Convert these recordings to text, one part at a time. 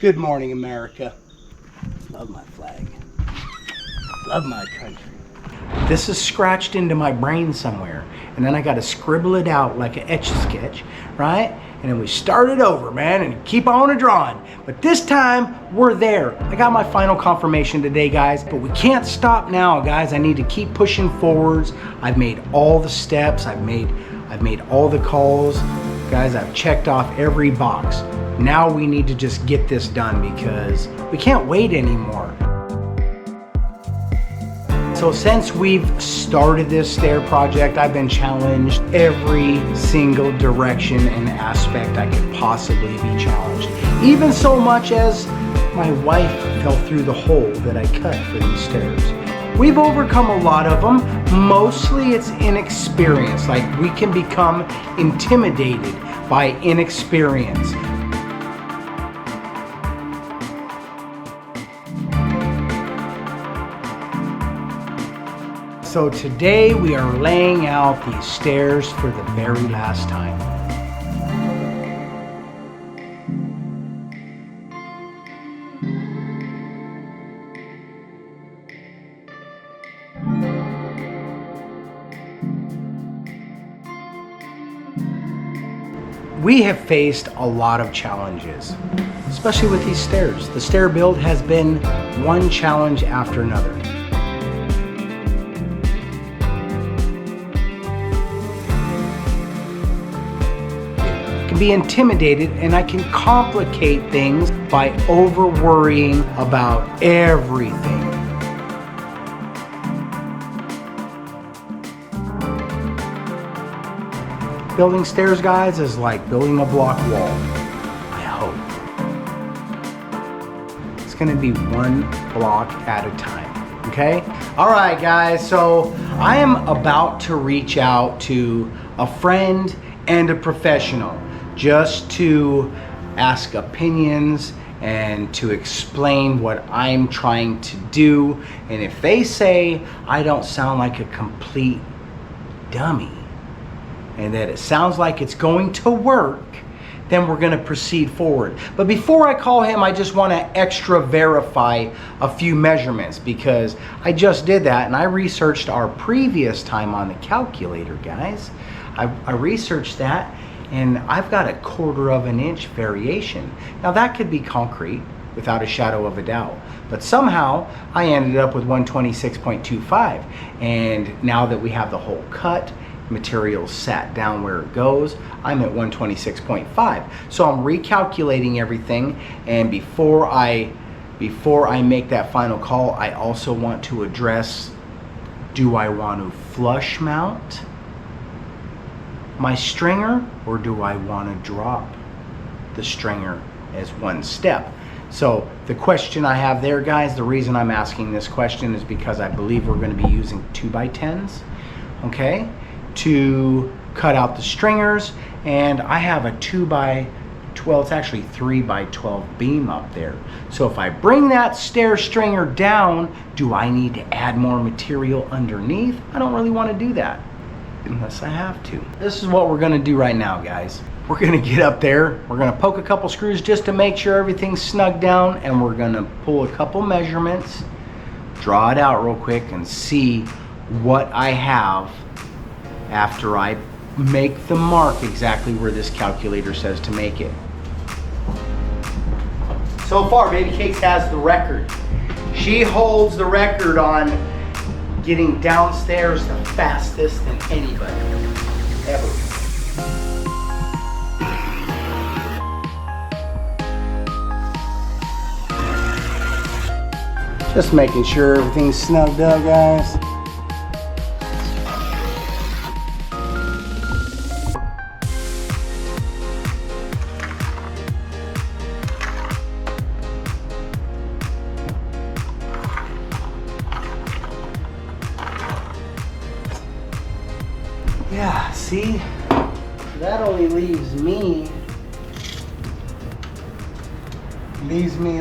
Good morning, America. Love my flag. Love my country. This is scratched into my brain somewhere, and then I got to scribble it out like an etch-a-sketch, right? And then we start it over, man, and keep on drawing. But this time, we're there. I got my final confirmation today, guys, but we can't stop now, guys. I need to keep pushing forwards. I've made all the steps. I've made all the calls. Guys, I've checked off every box. Now we need to just get this done because we can't wait anymore. So since we've started this stair project, I've been challenged every single direction and aspect I could possibly be challenged. Even so much as my wife fell through the hole that I cut for these stairs. We've overcome a lot of them. Mostly it's inexperience. Like, we can become intimidated by inexperience. So today we are laying out these stairs for the very last time. We have faced a lot of challenges, especially with these stairs. The stair build has been one challenge after another. Be intimidated, and I can complicate things by over worrying about everything. Building stairs, guys, is like building a block wall. I hope. It's gonna be one block at a time, okay? All right, guys, so I am about to reach out to a friend and a professional, just to ask opinions and to explain what I'm trying to do. And if they say I don't sound like a complete dummy and that it sounds like it's going to work, then we're going to proceed forward. But before I call him, I just want to extra verify a few measurements, because I just did that and I researched our previous time on the calculator, guys. I researched that, and I've got a 1/4 of an inch variation. Now that could be concrete without a shadow of a doubt, but somehow I ended up with 126.25. And now that we have the hole cut, material sat down where it goes, I'm at 126.5. So I'm recalculating everything, and before I make that final call, I also want to address, do I want to flush mount my stringer, or do I want to drop the stringer as one step? So the question I have there, guys, the reason I'm asking this question is because I believe we're going to be using 2x10s, okay, to cut out the stringers. And I have a 2x12, it's actually 3x12 beam up there. So if I bring that stair stringer down, do I need to add more material underneath? I don't really want to do that unless I have to. This is what we're gonna do right now, guys. We're gonna get up there, we're gonna poke a couple screws just to make sure everything's snug down, and we're gonna pull a couple measurements, draw it out real quick, and see what I have after I make the mark exactly where this calculator says to make it. So far, Baby Cakes has the record. She holds the record on getting downstairs the fastest than anybody ever. Just making sure everything's snugged up, guys. Yeah, see, that only leaves me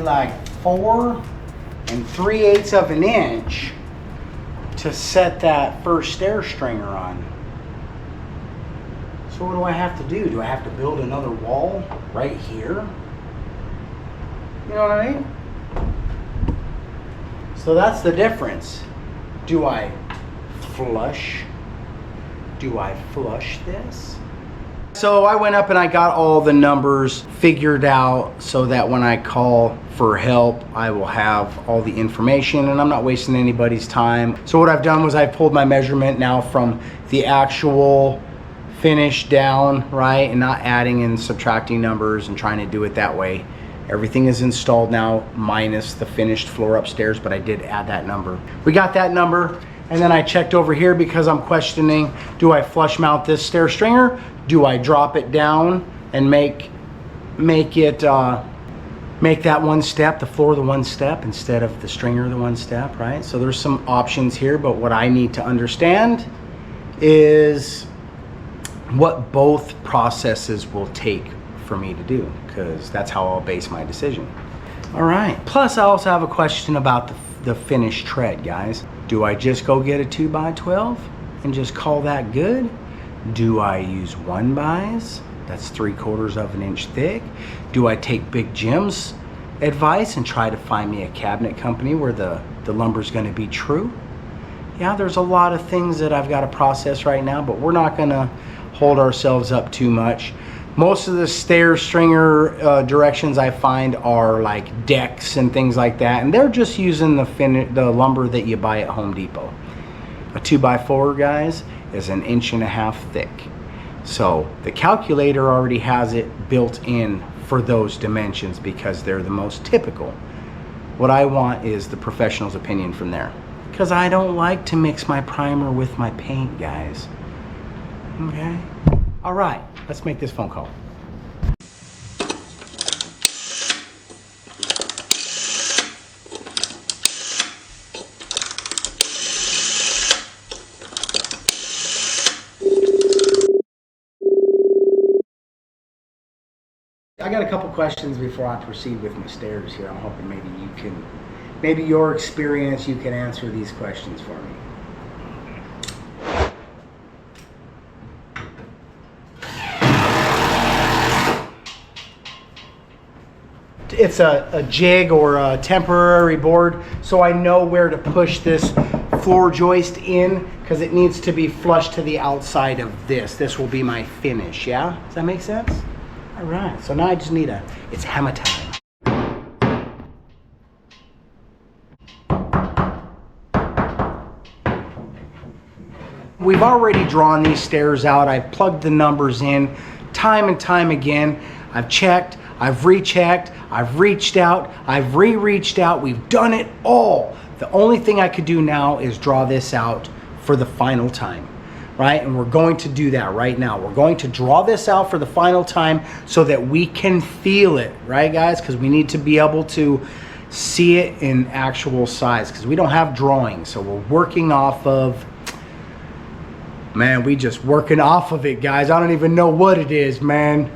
like 4 3/8 of an inch to set that first stair stringer on. So what do I have to do? Do I have to build another wall right here? You know what I mean? So that's the difference. Do I flush? Do I flush this? So I went up and I got all the numbers figured out so that when I call for help, I will have all the information and I'm not wasting anybody's time. So what I've done was I've pulled my measurement now from the actual finish down, right? And not adding and subtracting numbers and trying to do it that way. Everything is installed now minus the finished floor upstairs, but I did add that number. We got that number. And then I checked over here because I'm questioning, do I flush mount this stair stringer? Do I drop it down and make that one step, the floor the one step instead of the stringer the one step, right? So there's some options here, but what I need to understand is what both processes will take for me to do, because that's how I'll base my decision. All right, plus I also have a question about the finished tread, guys. Do I just go get a 2x12 and just call that good? Do I use 1x? That's 3/4 of an inch thick. Do I take Big Jim's advice and try to find me a cabinet company where the lumber's gonna be true? Yeah, there's a lot of things that I've got to process right now, but we're not gonna hold ourselves up too much. Most of the stair stringer directions I find are like decks and things like that, and they're just using the lumber that you buy at Home Depot. A 2x4, guys, is 1.5 inches thick. So the calculator already has it built in for those dimensions because they're the most typical. What I want is the professional's opinion from there, because I don't like to mix my primer with my paint, guys. Okay? All right, let's make this phone call. I got a couple questions before I proceed with my stairs here. I'm hoping maybe your experience, you can answer these questions for me. It's a jig or a temporary board, so I know where to push this floor joist in because it needs to be flush to the outside of this. This will be my finish, yeah? Does that make sense? All right, so now I just need it's hammer time. We've already drawn these stairs out. I've plugged the numbers in time and time again. I've checked, I've rechecked, I've reached out, I've re-reached out. We've done it all. The only thing I could do now is draw this out for the final time, right? And we're going to do that right now. We're going to draw this out for the final time so that we can feel it, right, guys? Because we need to be able to see it in actual size because we don't have drawings. So we're working off of, man, we just working off of it, guys. I don't even know what it is, man.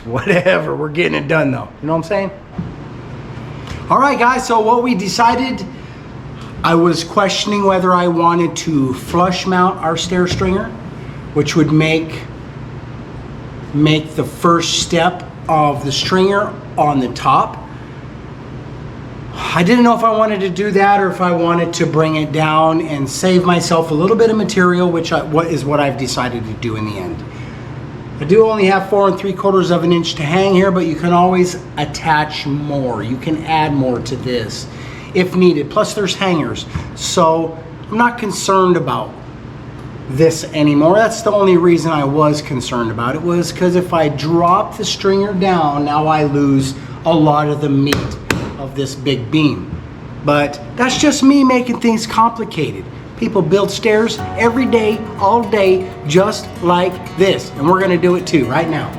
Whatever, we're getting it done though. You know what I'm saying? All right, guys, so what we decided, I was questioning whether I wanted to flush mount our stair stringer, which would make the first step of the stringer on the top. I didn't know if I wanted to do that or if I wanted to bring it down and save myself a little bit of material, what I've decided to do in the end. I do only have 4 3/4 of an inch to hang here, but you can always attach more. You can add more to this if needed. Plus there's hangers. So I'm not concerned about this anymore. That's the only reason I was concerned about it, was because if I drop the stringer down, now I lose a lot of the meat of this big beam. But that's just me making things complicated. People build stairs every day, all day, just like this. And we're gonna do it too, right now.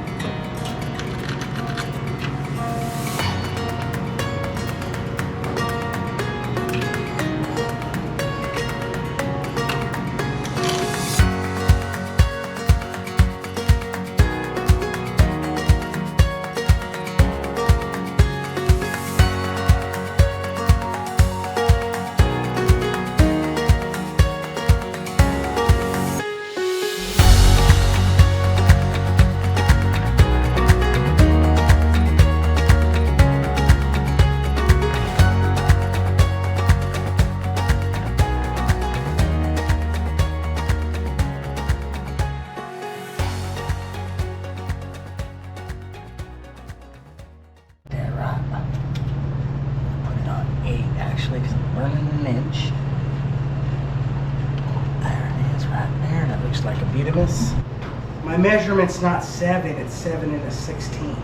looks like a bituminous. My measurement's not 7, it's 7 1/16.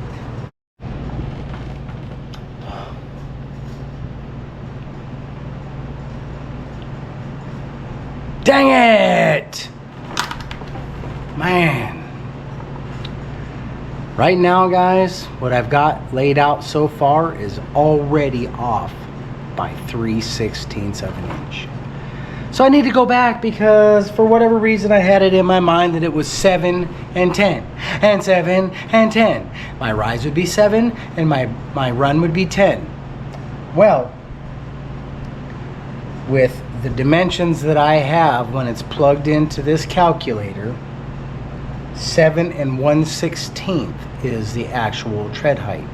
Dang it! Man. Right now, guys, what I've got laid out so far is already off by 3/16 of an inch. So I need to go back because for whatever reason I had it in my mind that it was 7 and 10 and 7 and 10. My rise would be 7 and my run would be 10. Well, with the dimensions that I have when it's plugged into this calculator, 7 1/16 is the actual tread height,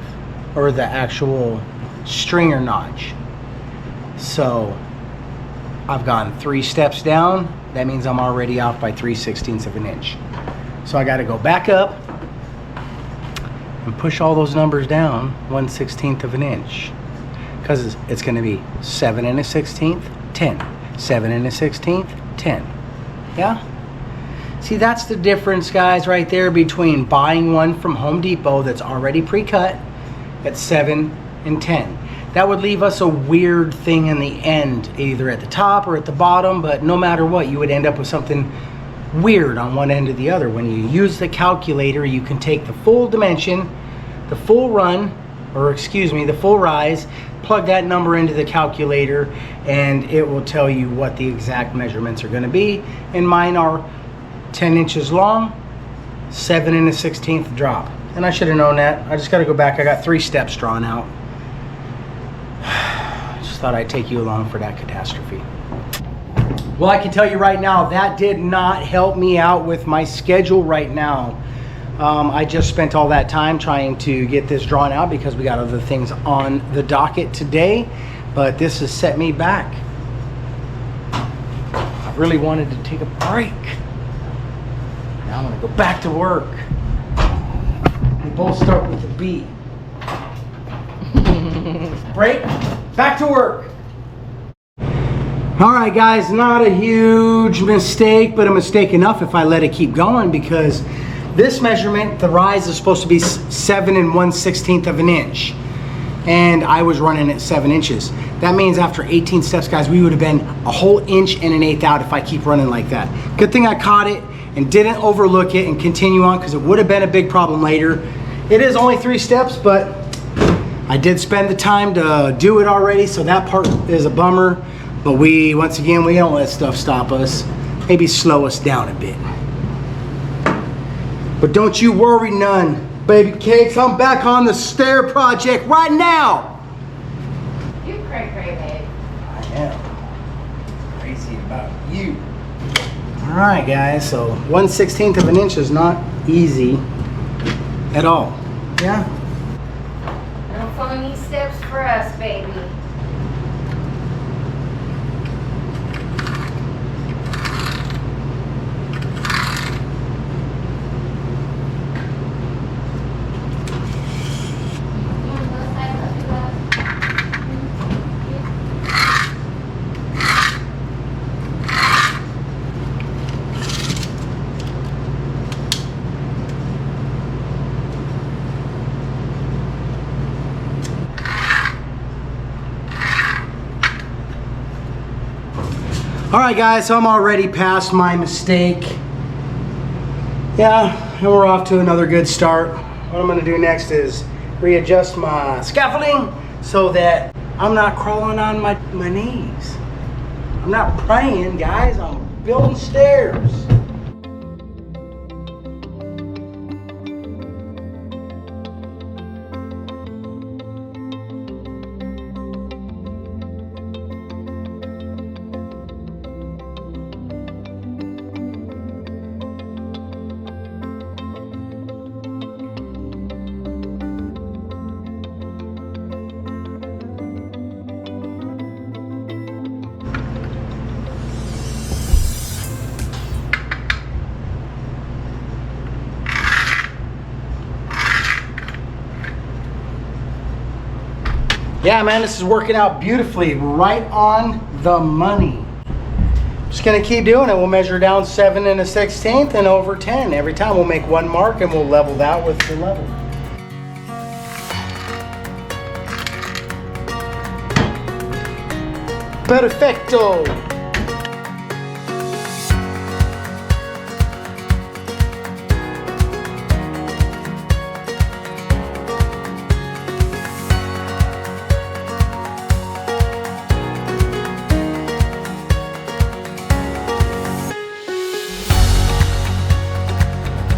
or the actual stringer notch. So I've gone 3 steps down. That means I'm already off by 3/16 of an inch. So I got to go back up and push all those numbers down 1/16 of an inch, because it's going to be 7 1/16, 10, 7 1/16, 10. Yeah. See, that's the difference, guys, right there between buying one from Home Depot that's already pre-cut at 7 and 10. That would leave us a weird thing in the end, either at the top or at the bottom, but no matter what, you would end up with something weird on one end or the other. When you use the calculator, you can take the full dimension, the full run, or excuse me, the full rise, plug that number into the calculator, and it will tell you what the exact measurements are going to be. And mine are 10 inches long, 7 1/16 drop. And I should have known that. I just got to go back. I got 3 steps drawn out. Just thought I'd take you along for that catastrophe. Well, I can tell you right now, that did not help me out with my schedule right now. I just spent all that time trying to get this drawn out because we got other things on the docket today, but this has set me back. I really wanted to take a break. Now I'm gonna go back to work. We both start with a B. Break, back to work. All right, guys, not a huge mistake, but a mistake enough if I let it keep going, because this measurement, the rise is supposed to be 7 1/16 of an inch. And I was running at 7 inches. That means after 18 steps, guys, we would have been a whole inch and an eighth out if I keep running like that. Good thing I caught it and didn't overlook it and continue on, because it would have been a big problem later. It is only 3 steps, but I did spend the time to do it already, so that part is a bummer. But once again, we don't let stuff stop us. Maybe slow us down a bit. But don't you worry none, baby cakes. I'm back on the STAIR project right now. You cray cray, babe. I am crazy about you. All right, guys. So 1/16 of an inch is not easy at all. Yeah. No funny steps for us, baby. All right, guys, so I'm already past my mistake. Yeah, and we're off to another good start. What I'm gonna do next is readjust my scaffolding so that I'm not crawling on my knees. I'm not praying, guys, I'm building stairs. Yeah, man, this is working out beautifully, right on the money. Just gonna keep doing it. We'll measure down 7 1/16 and over 10 every time. We'll make one mark and we'll level that with the level. Perfecto.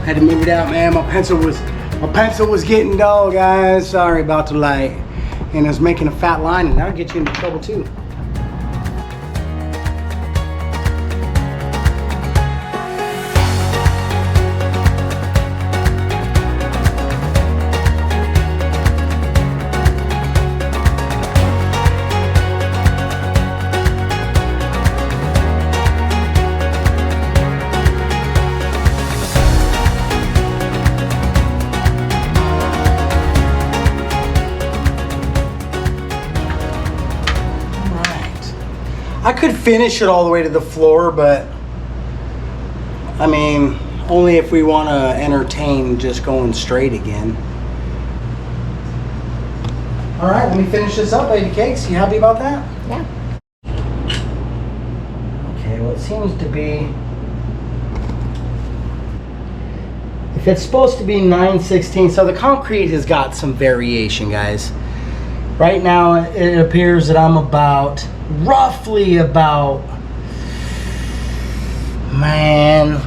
Had to move it out, man. My pencil was getting dull, guys. Sorry about the light. And I was making a fat line, and that'll get you into trouble too. I could finish it all the way to the floor, but I mean, only if we want to entertain just going straight again. All right, let me finish this up, Lady Cakes. You happy about that? Yeah. Okay, well, it seems to be, if it's supposed to be 9/16, so the concrete has got some variation, guys. Right now, it appears that I'm roughly about, man,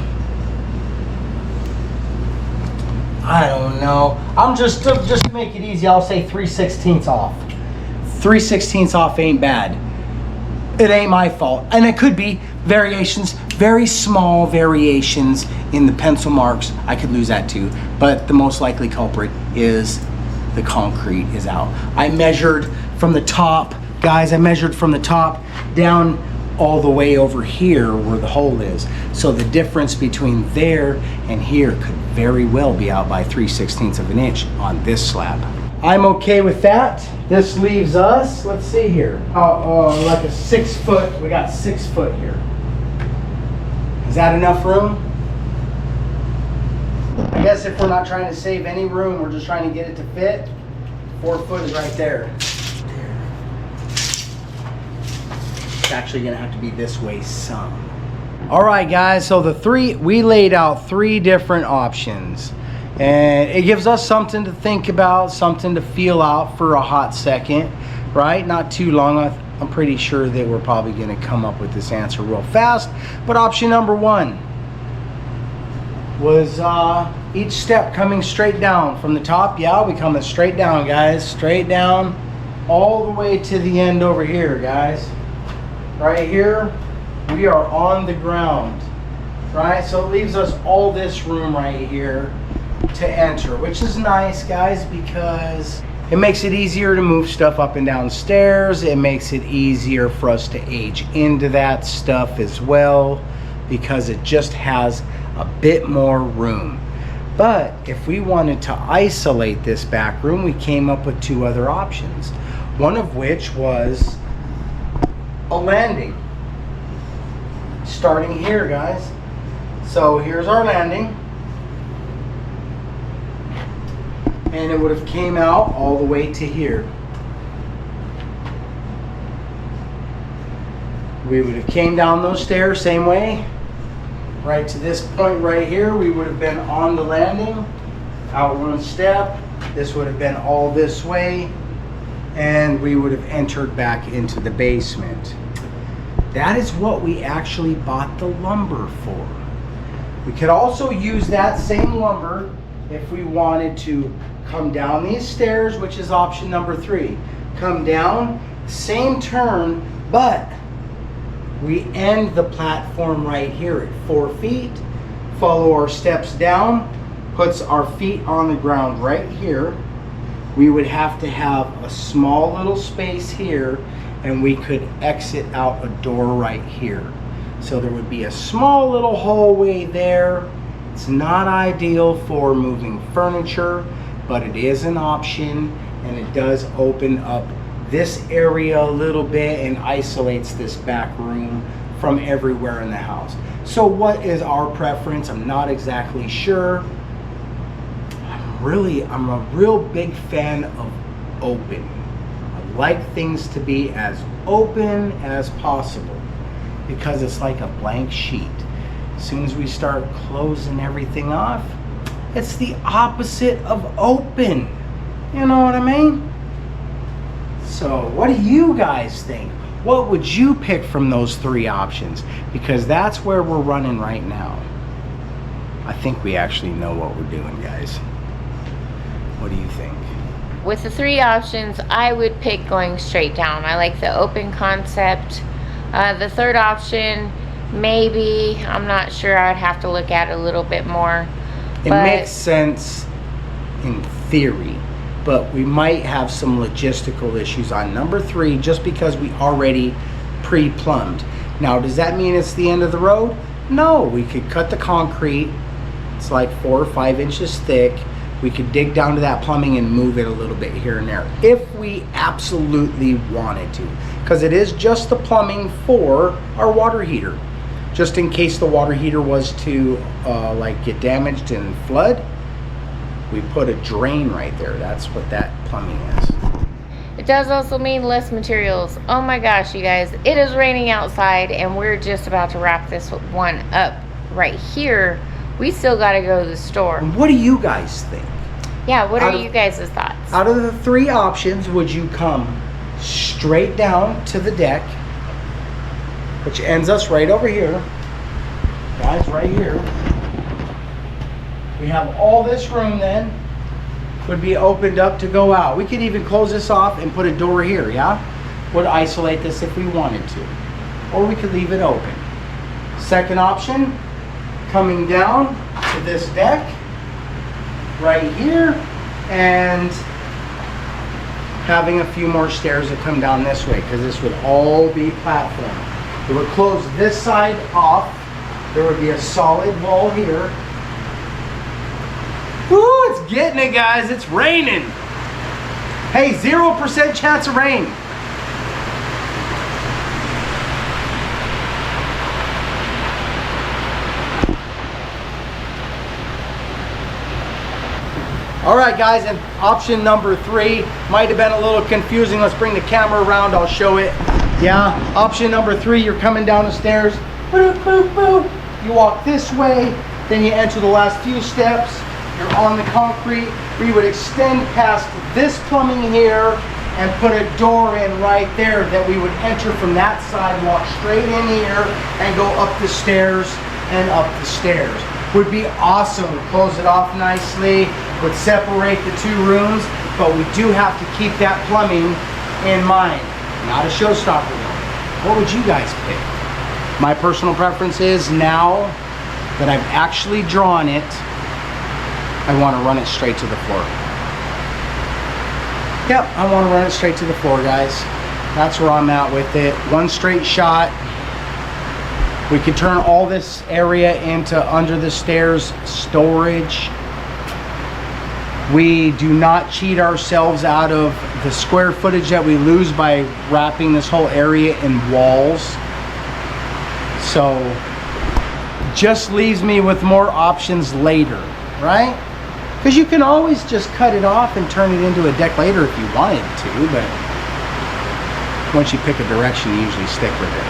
I don't know. I'm just to make it easy, I'll say 3/16 off. 3/16 off ain't bad. It ain't my fault. And it could be variations, very small variations in the pencil marks. I could lose that too. But the most likely culprit is the concrete is out. I measured from the top, guys, I measured from the top down all the way over here where the hole is. So the difference between there and here could very well be out by 3/16 of an inch on this slab. I'm okay with that. This leaves us, let's see here, like a 6 foot, we got 6 foot here. Is that enough room? I guess if we're not trying to save any room, we're just trying to get it to fit, 4 foot is right there. It's actually gonna have to be this way some. All right, guys, so we laid out 3 different options. And it gives us something to think about, something to feel out for a hot second, right? Not too long. I'm pretty sure that we're probably gonna come up with this answer real fast. But option number 1 was each step coming straight down from the top. Yeah, we coming straight down, guys. Straight down all the way to the end over here, guys. Right here, we are on the ground, right? So it leaves us all this room right here to enter, which is nice, guys, because it makes it easier to move stuff up and down stairs. It makes it easier for us to age into that stuff as well, because it just has a bit more room. But if we wanted to isolate this back room, we came up with 2 other options, one of which was a landing. Starting here, guys. So here's our landing. And it would have came out all the way to here. We would have came down those stairs same way. Right to this point right here, we would have been on the landing, out 1 step. This would have been all this way, and we would have entered back into the basement. That is what we actually bought the lumber for. We could also use that same lumber if we wanted to come down these stairs, which is option number 3. Come down, same turn, but we end the platform right here at 4 feet, follow our steps down, puts our feet on the ground right here. We would have to have a small little space here, and we could exit out a door right here. So there would be a small little hallway there. It's not ideal for moving furniture, but it is an option, and it does open up this area a little bit and isolates this back room from everywhere in the house. So what is our preference? I'm not exactly sure. I'm a real big fan of open. I like things to be as open as possible because it's like a blank sheet. As soon as we start closing everything off, it's the opposite of open. You know what I mean? So what do you guys think? What would you pick from those three options? Because that's where we're running right now. I think we actually know what we're doing, guys. What do you think? With the three options, I would pick going straight down. I like the open concept. The third option, maybe, I'm not sure. I'd have to look at it a little bit more. It makes sense in theory, but we might have some logistical issues on number 3 just because we already pre-plumbed. Now, does that mean it's the end of the road? No, we could cut the concrete. It's like 4 or 5 inches thick. We could dig down to that plumbing and move it a little bit here and there if we absolutely wanted to, because it is just the plumbing for our water heater. Just in case the water heater was to like get damaged and flood, we put a drain right there. That's what that plumbing is. It does also mean less materials. Oh my gosh, you guys, it is raining outside and we're just about to wrap this one up right here. We still got to go to the store. What do you guys think? Yeah, what are you guys' thoughts? Out of the 3 options, would you come straight down to the deck, which ends us right over here, guys, right here. We have all this room then, would be opened up to go out. We could even close this off and put a door here, yeah? Would isolate this if we wanted to. Or we could leave it open. Second option, coming down to this deck right here and having a few more stairs that come down this way, because this would all be platform. It would close this side off. There would be a solid wall here. Woo, it's getting it, guys. It's raining. Hey, 0% chance of rain. All right, guys, and option number 3 might have been a little confusing. Let's bring the camera around. I'll show it. Yeah, option number 3, you're coming down the stairs. Boop, boop, boop. You walk this way, then you enter the last few steps. You're on the concrete. We would extend past this plumbing here and put a door in right there that we would enter from that side, walk straight in here, and go up the stairs and up the stairs. Would be awesome. Would close it off nicely, would separate the 2 rooms, but we do have to keep that plumbing in mind. Not a showstopper though. What would you guys pick? My personal preference is, now that I've actually drawn it, I want to run it straight to the floor. Yep, I want to run it straight to the floor, guys. That's where I'm at with it. One straight shot. We can turn all this area into under the stairs storage. We do not cheat ourselves out of the square footage that we lose by wrapping this whole area in walls. So just leaves me with more options later, right? Because you can always just cut it off and turn it into a deck later if you wanted to, but once you pick a direction, you usually stick with it.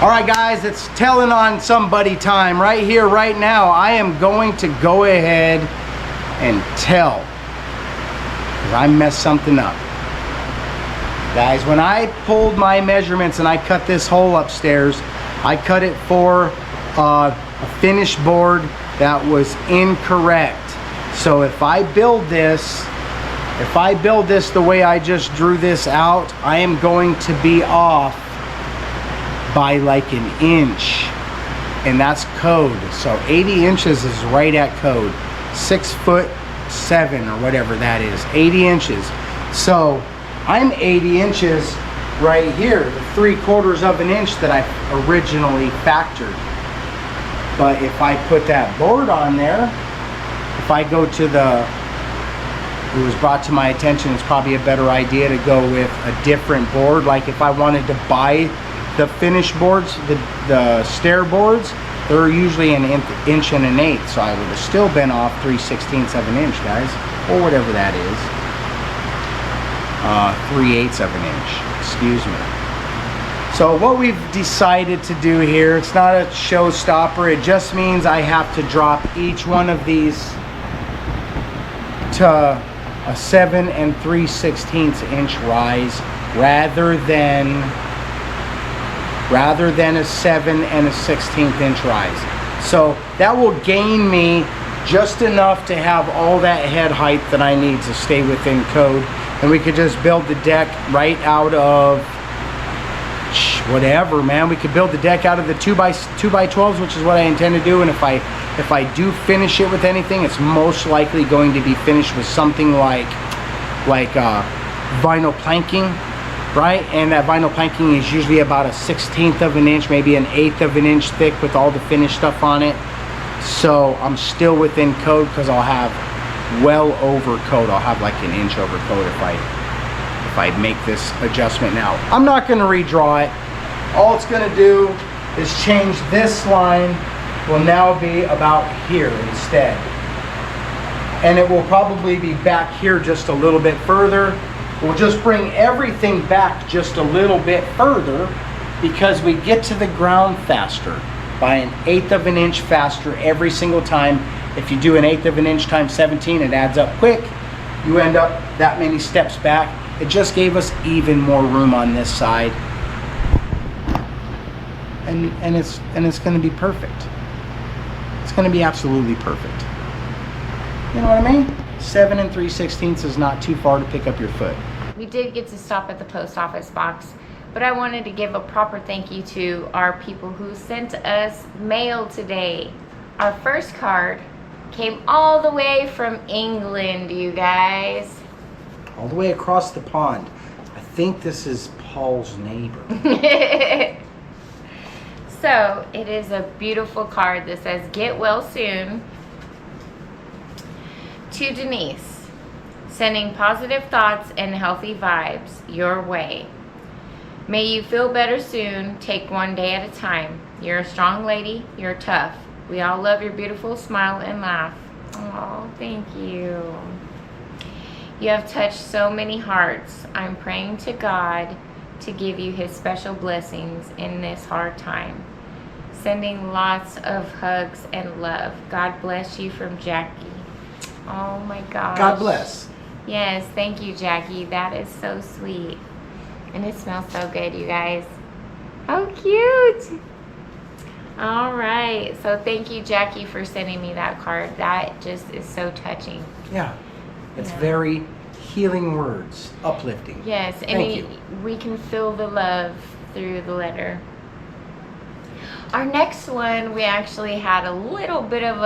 All right, guys, it's telling on somebody time right here, right now. I am going to go ahead and tell, because I messed something up. Guys, when I pulled my measurements and I cut this hole upstairs, I cut it for a finished board that was incorrect. So if I build this the way I just drew this out, I am going to be off by like an inch, and that's code. So 80 inches is right at code. 6'7" or whatever that is, 80 inches. So I'm 80 inches right here, the 3/4 of an inch that I originally factored. But if I put that board on there, if I go to it was brought to my attention, it's probably a better idea to go with a different board. Like if I wanted to buy the finish boards, the stair boards, they're usually an inch and an eighth, so I would have still been off 3/16 of an inch, guys, or whatever that is. 3/8 of an inch, excuse me. So what we've decided to do here, it's not a showstopper, it just means I have to drop each one of these to a 7 3/16 inch rise rather than a 7 1/16 inch rise. So that will gain me just enough to have all that head height that I need to stay within code, and we could just build the deck right out of whatever, man. We could build the deck out of the 2x12s, which is what I intend to do. And if I do finish it with anything, it's most likely going to be finished with something like vinyl planking, right? And that vinyl planking is usually about a 1/16 of an inch, maybe an 1/8 of an inch thick with all the finished stuff on it. So I'm still within code because I'll have well over code. I'll have like an inch over code if I make this adjustment now. I'm not going to redraw it. All it's going to do is change this line, will now be about here instead. And it will probably be back here just a little bit further. We'll just bring everything back just a little bit further because we get to the ground faster by an 1/8 of an inch faster every single time. If you do an 1/8 of an inch times 17, it adds up quick. You end up that many steps back. It just gave us even more room on this side. And it's going to be perfect. It's going to be absolutely perfect. You know what I mean? 7 3/16 is not too far to pick up your foot. We did get to stop at the post office box, but I wanted to give a proper thank you to our people who sent us mail today. Our first card came all the way from England, you guys. All the way across the pond. I think this is Paul's neighbor. So it is a beautiful card that says, "Get well soon." To Denise, sending positive thoughts and healthy vibes your way. May you feel better soon. Take one day at a time. You're a strong lady. You're tough. We all love your beautiful smile and laugh. Oh, thank you. You have touched so many hearts. I'm praying to God to give you his special blessings in this hard time. Sending lots of hugs and love. God bless you, from Jackie. Oh my gosh. God bless. Yes, thank you, Jackie. That is so sweet. And it smells so good, you guys. How cute. All right. So thank you, Jackie, for sending me that card. That just is so touching. Yeah. It's very healing words, uplifting. Yes, and we can feel the love through the letter. Our next one, we actually had a little bit of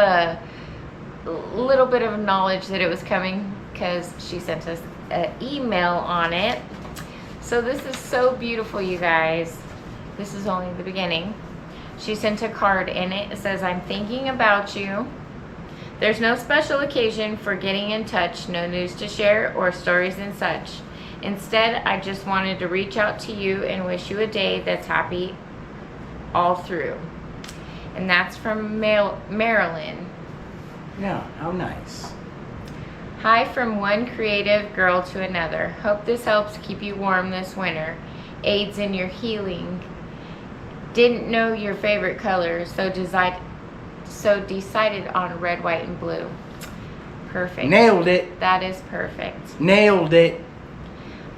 knowledge that it was coming because she sent us an email on it. So this is so beautiful, you guys. This is only the beginning. She sent a card in it. It says, "I'm thinking about you. There's no special occasion for getting in touch, no news to share or stories and such. Instead, I just wanted to reach out to you and wish you a day that's happy all through." And that's from Marilyn. Yeah, how nice. "Hi from one creative girl to another. Hope this helps keep you warm this winter. Aids in your healing. Didn't know your favorite color, so decided on red, white, and blue." Perfect. Nailed it. That is perfect. Nailed it.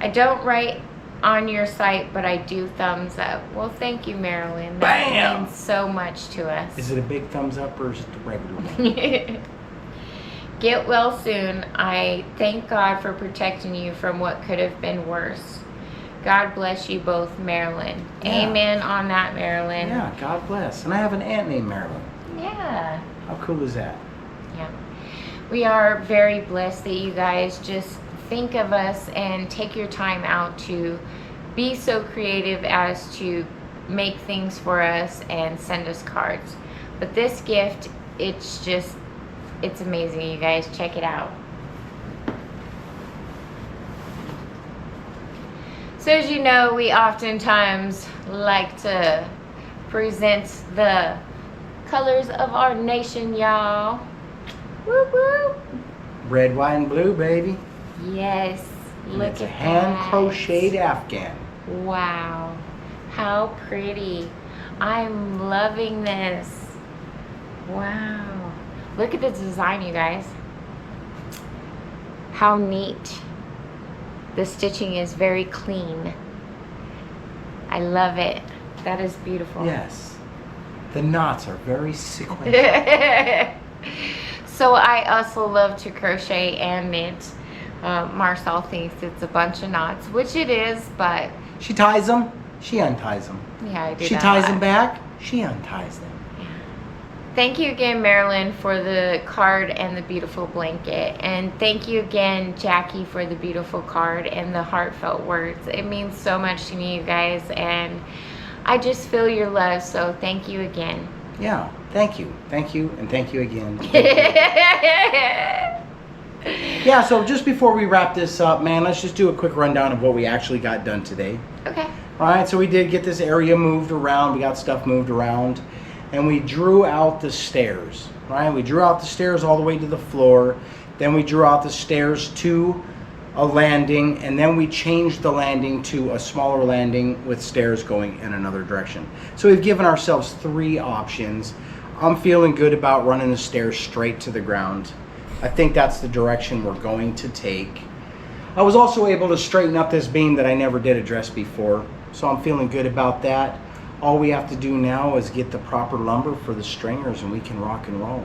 "I don't write on your site, but I do thumbs up." Well, thank you, Marilyn. That Bam! means so much to us. Is it a big thumbs up or is it the regular one? "Get well soon. I thank God for protecting you from what could have been worse. God bless you both, Marilyn." Yeah. Amen on that, Marilyn. Yeah, God bless. And I have an aunt named Marilyn. Yeah. How cool is that? Yeah. We are very blessed that you guys just think of us and take your time out to be so creative as to make things for us and send us cards. But this gift, it's amazing, you guys. Check it out. So as you know, we oftentimes like to present the colors of our nation, y'all. Woo woo. Red, white, and blue, baby. Yes, And look it's at a hand that. crocheted Afghan. Wow, how pretty. I'm loving this. Wow. Look at the design, you guys. How neat. The stitching is very clean. I love it. That is beautiful. Yes. The knots are very sequential. So I also love to crochet and knit. Marcel thinks it's a bunch of knots, which it is, but She ties them, she unties them. yeah, I do She that a ties lot. them back, she unties them. Thank you again, Marilyn, for the card and the beautiful blanket. And thank you again, Jackie, for the beautiful card and the heartfelt words. It means so much to me, you guys, and I just feel your love, so thank you again. Yeah, thank you, and thank you again. Yeah, so just before we wrap this up, man, let's just do a quick rundown of what we actually got done today. Okay. All right, so we did get this area moved around. We got stuff moved around. And we drew out the stairs, right? We drew out the stairs all the way to the floor. Then we drew out the stairs to a landing. And then we changed the landing to a smaller landing with stairs going in another direction. So we've given ourselves 3 options. I'm feeling good about running the stairs straight to the ground. I think that's the direction we're going to take. I was also able to straighten up this beam that I never did address before. So I'm feeling good about that. All we have to do now is get the proper lumber for the stringers and we can rock and roll.